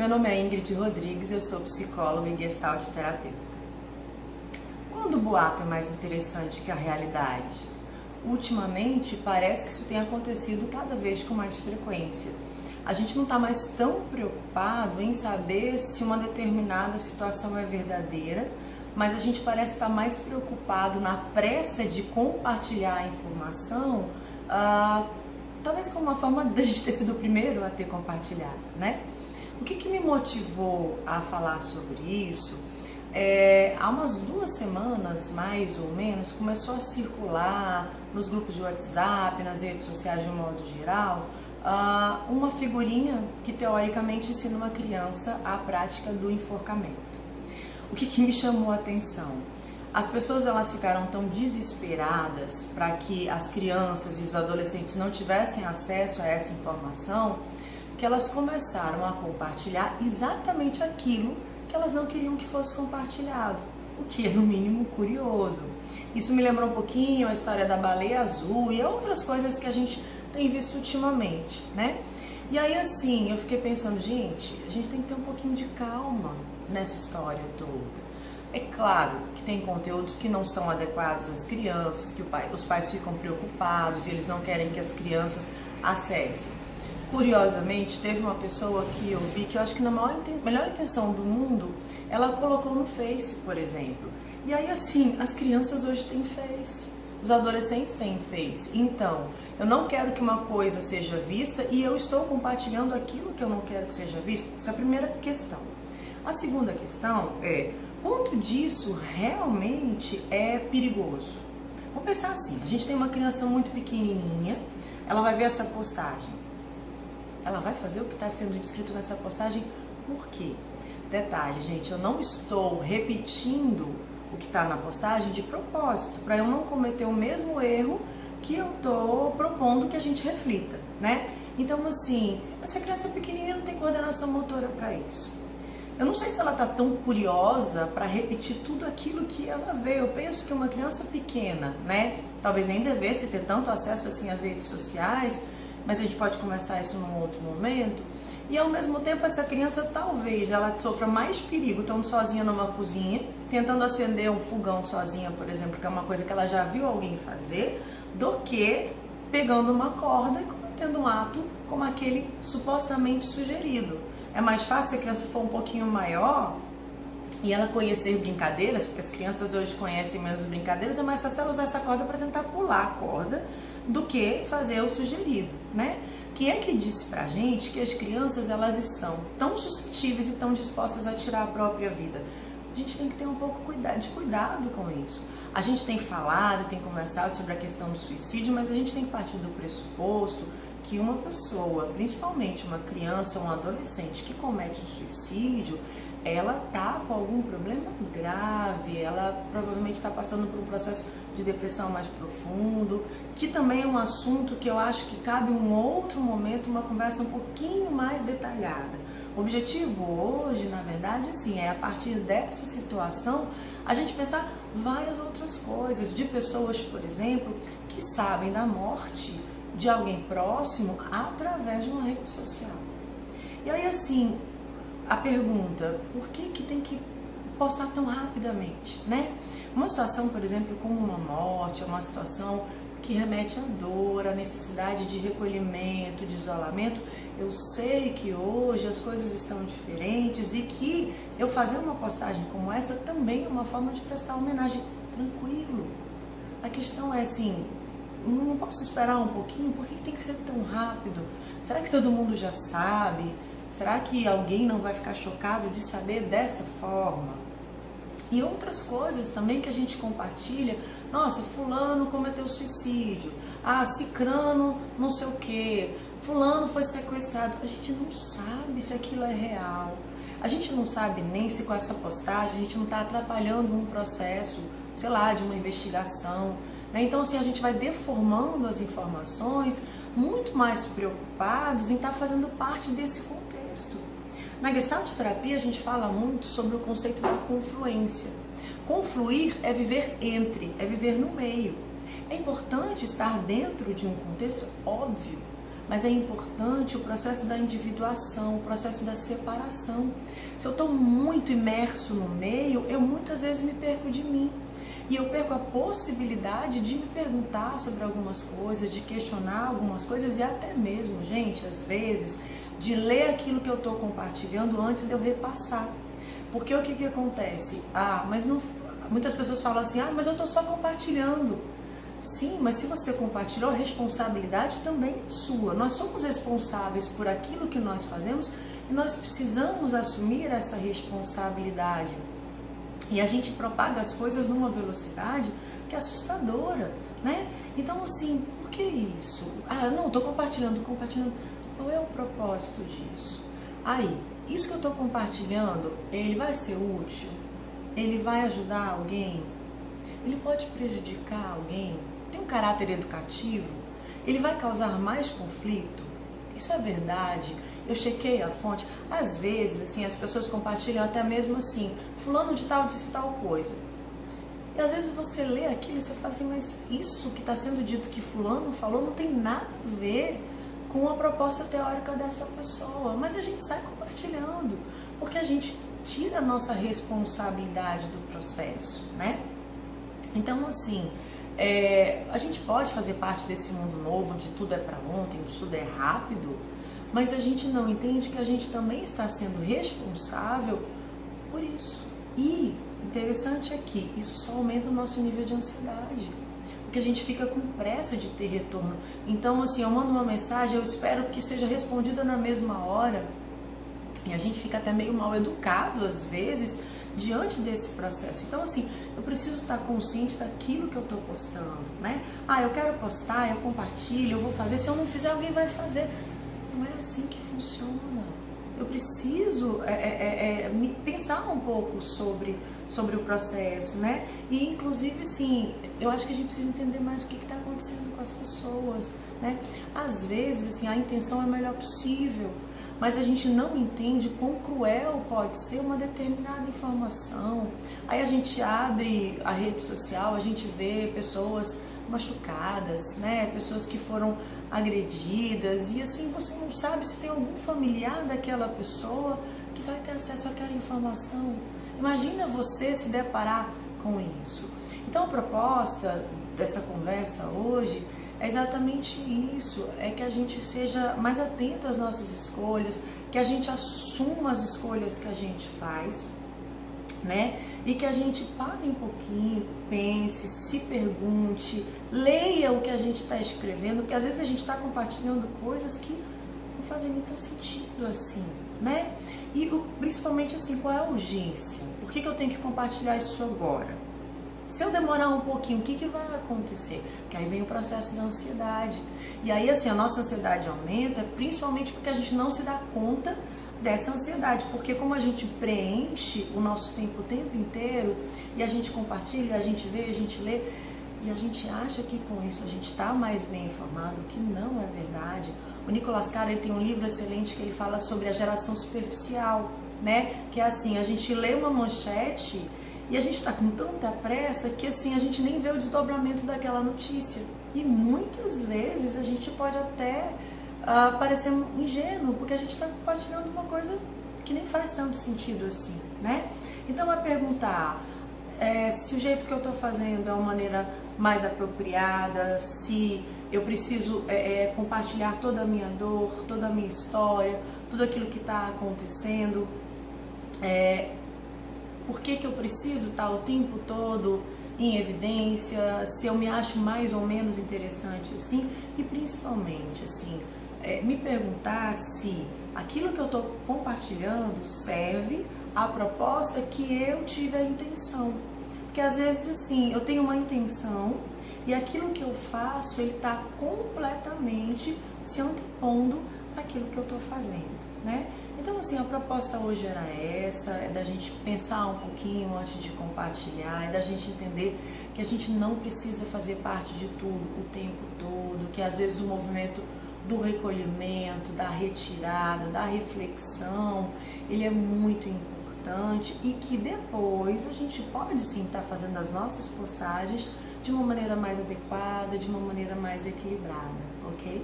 Meu nome é Ingrid Rodrigues, eu sou psicóloga e gestalt terapeuta. Quando o boato é mais interessante que a realidade? Ultimamente, parece que isso tem acontecido cada vez com mais frequência. A gente não está mais tão preocupado em saber se uma determinada situação é verdadeira, mas a gente parece estar mais preocupado na pressa de compartilhar a informação, talvez como uma forma de a gente ter sido o primeiro a ter compartilhado, né? O que me motivou a falar sobre isso? Há umas 2 semanas, mais ou menos, começou a circular nos grupos de WhatsApp, nas redes sociais de um modo geral, uma figurinha que teoricamente ensina uma criança a prática do enforcamento. O que me chamou a atenção? As pessoas elas ficaram tão desesperadas para que as crianças e os adolescentes não tivessem acesso a essa informação, que elas começaram a compartilhar exatamente aquilo que elas não queriam que fosse compartilhado, o que é no mínimo curioso. Isso me lembrou um pouquinho a história da baleia azul e outras coisas que a gente tem visto ultimamente, né? E aí assim, eu fiquei pensando, gente, a gente tem que ter um pouquinho de calma nessa história toda. É claro que tem conteúdos que não são adequados às crianças, que os pais ficam preocupados e eles não querem que as crianças acessem. Curiosamente, teve uma pessoa que eu vi que eu acho que na melhor intenção do mundo, ela colocou no Face, por exemplo. E aí assim, as crianças hoje têm Face, os adolescentes têm Face. Então, eu não quero que uma coisa seja vista e eu estou compartilhando aquilo que eu não quero que seja visto. Essa é a primeira questão. A segunda questão é, quanto disso realmente é perigoso? Vamos pensar assim, a gente tem uma criança muito pequenininha, ela vai ver essa postagem. Ela vai fazer o que está sendo descrito nessa postagem, por quê? Detalhe, gente, eu não estou repetindo o que está na postagem de propósito, para eu não cometer o mesmo erro que eu estou propondo que a gente reflita, né? Então, assim, essa criança pequenininha não tem coordenação motora para isso. Eu não sei se ela está tão curiosa para repetir tudo aquilo que ela vê. Eu penso que uma criança pequena, né, talvez nem devesse ter tanto acesso assim às redes sociais, mas a gente pode conversar isso num outro momento. E ao mesmo tempo essa criança talvez ela sofra mais perigo estando sozinha numa cozinha, tentando acender um fogão sozinha, por exemplo, que é uma coisa que ela já viu alguém fazer, do que pegando uma corda e cometendo um ato como aquele supostamente sugerido. É mais fácil se a criança for um pouquinho maior e ela conhecer brincadeiras, porque as crianças hoje conhecem menos brincadeiras, é mais fácil ela usar essa corda para tentar pular a corda do que fazer o sugerido, né? Quem é que disse pra gente que as crianças elas estão tão suscetíveis e tão dispostas a tirar a própria vida? A gente tem que ter um pouco de cuidado com isso. A gente tem falado, tem conversado sobre a questão do suicídio, mas a gente tem que partir do pressuposto que uma pessoa, principalmente uma criança ou um adolescente que comete um suicídio, ela tá com algum problema grave, ela provavelmente está passando por um processo de depressão mais profundo, que também é um assunto que eu acho que cabe um outro momento, uma conversa um pouquinho mais detalhada. O objetivo hoje, na verdade, assim, é a partir dessa situação a gente pensar várias outras coisas, de pessoas, por exemplo, que sabem da morte de alguém próximo através de uma rede social. E aí, assim, a pergunta, por que tem que postar tão rapidamente, né? Uma situação, por exemplo, como uma morte, é uma situação que remete à dor, à necessidade de recolhimento, de isolamento. Eu sei que hoje as coisas estão diferentes e que eu fazer uma postagem como essa também é uma forma de prestar homenagem. Tranquilo. A questão é assim, não posso esperar um pouquinho? Por que tem que ser tão rápido? Será que todo mundo já sabe? Será que alguém não vai ficar chocado de saber dessa forma? E outras coisas também que a gente compartilha. Nossa, fulano cometeu suicídio. Ah, cicrano não sei o quê. Fulano foi sequestrado. A gente não sabe se aquilo é real. A gente não sabe nem se com essa postagem a gente não está atrapalhando um processo, sei lá, de uma investigação, né? Então, assim, a gente vai deformando as informações, muito mais preocupados em estar fazendo parte desse contexto. Na gestalt terapia a gente fala muito sobre o conceito da confluência. Confluir é viver é viver no meio. É importante estar dentro de um contexto óbvio, mas é importante o processo da individuação, o processo da separação. Se eu estou muito imerso no meio, eu muitas vezes me perco de mim. E eu perco a possibilidade de me perguntar sobre algumas coisas, de questionar algumas coisas e até mesmo, gente, às vezes, de ler aquilo que eu estou compartilhando antes de eu repassar. Porque o que acontece? Mas não... Muitas pessoas falam assim, mas eu estou só compartilhando. Sim, mas se você compartilhou, a responsabilidade também é sua. Nós somos responsáveis por aquilo que nós fazemos e nós precisamos assumir essa responsabilidade. E a gente propaga as coisas numa velocidade que é assustadora, né? Então, assim, por que isso? Não, estou compartilhando. Qual é o propósito disso? Isso que eu estou compartilhando, ele vai ser útil? Ele vai ajudar alguém? Ele pode prejudicar alguém? Tem um caráter educativo? Ele vai causar mais conflito? Isso é verdade? Eu chequei a fonte. Às vezes, assim, as pessoas compartilham até mesmo assim, fulano de tal disse tal coisa. E às vezes você lê aquilo e você fala assim, mas isso que está sendo dito que fulano falou não tem nada a ver com a proposta teórica dessa pessoa. Mas a gente sai compartilhando, porque a gente tira a nossa responsabilidade do processo, né? Então, assim, a gente pode fazer parte desse mundo novo, onde tudo é para ontem, onde tudo é rápido, mas a gente não entende que a gente também está sendo responsável por isso. E interessante é que isso só aumenta o nosso nível de ansiedade, porque a gente fica com pressa de ter retorno. Então, assim, eu mando uma mensagem, eu espero que seja respondida na mesma hora, e a gente fica até meio mal educado, às vezes, diante desse processo. Então, assim, eu preciso estar consciente daquilo que eu estou postando, né? Eu quero postar, eu compartilho, eu vou fazer. Se eu não fizer, alguém vai fazer. Não é assim que funciona. Eu preciso me pensar um pouco sobre o processo, né? E, inclusive, assim, eu acho que a gente precisa entender mais o que está acontecendo com as pessoas, né? Às vezes, assim, a intenção é a melhor possível, mas a gente não entende quão cruel pode ser uma determinada informação. Aí a gente abre a rede social, a gente vê pessoas machucadas, né? Pessoas que foram agredidas, e assim você não sabe se tem algum familiar daquela pessoa que vai ter acesso àquela informação. Imagina você se deparar com isso. Então a proposta dessa conversa hoje é exatamente isso, é que a gente seja mais atento às nossas escolhas, que a gente assuma as escolhas que a gente faz, né? E que a gente pare um pouquinho, pense, se pergunte, leia o que a gente está escrevendo, porque às vezes a gente está compartilhando coisas que não fazem muito sentido assim, né? E principalmente assim, qual é a urgência? Por que eu tenho que compartilhar isso agora? Se eu demorar um pouquinho, o que vai acontecer? Porque aí vem o processo da ansiedade. E aí, assim, a nossa ansiedade aumenta, principalmente porque a gente não se dá conta dessa ansiedade. Porque como a gente preenche o nosso tempo o tempo inteiro, e a gente compartilha, a gente vê, a gente lê, e a gente acha que com isso a gente está mais bem informado, que não é verdade. O Nicolas Carr, ele tem um livro excelente que ele fala sobre a geração superficial, né? Que é assim, a gente lê uma manchete e a gente está com tanta pressa que assim a gente nem vê o desdobramento daquela notícia. E muitas vezes a gente pode até parecer ingênuo, porque a gente está compartilhando uma coisa que nem faz tanto sentido assim, né? Então é perguntar se o jeito que eu estou fazendo é uma maneira mais apropriada, se eu preciso compartilhar toda a minha dor, toda a minha história, tudo aquilo que está acontecendo. Por que eu preciso estar o tempo todo em evidência, se eu me acho mais ou menos interessante assim, e principalmente assim, me perguntar se aquilo que eu estou compartilhando serve à proposta que eu tive a intenção. Porque às vezes assim, eu tenho uma intenção e aquilo que eu faço, ele está completamente se antepondo àquilo que eu estou fazendo, né? Então, assim, a proposta hoje era essa, é da gente pensar um pouquinho antes de compartilhar, é da gente entender que a gente não precisa fazer parte de tudo o tempo todo, que às vezes o movimento do recolhimento, da retirada, da reflexão, ele é muito importante e que depois a gente pode sim estar fazendo as nossas postagens de uma maneira mais adequada, de uma maneira mais equilibrada, ok?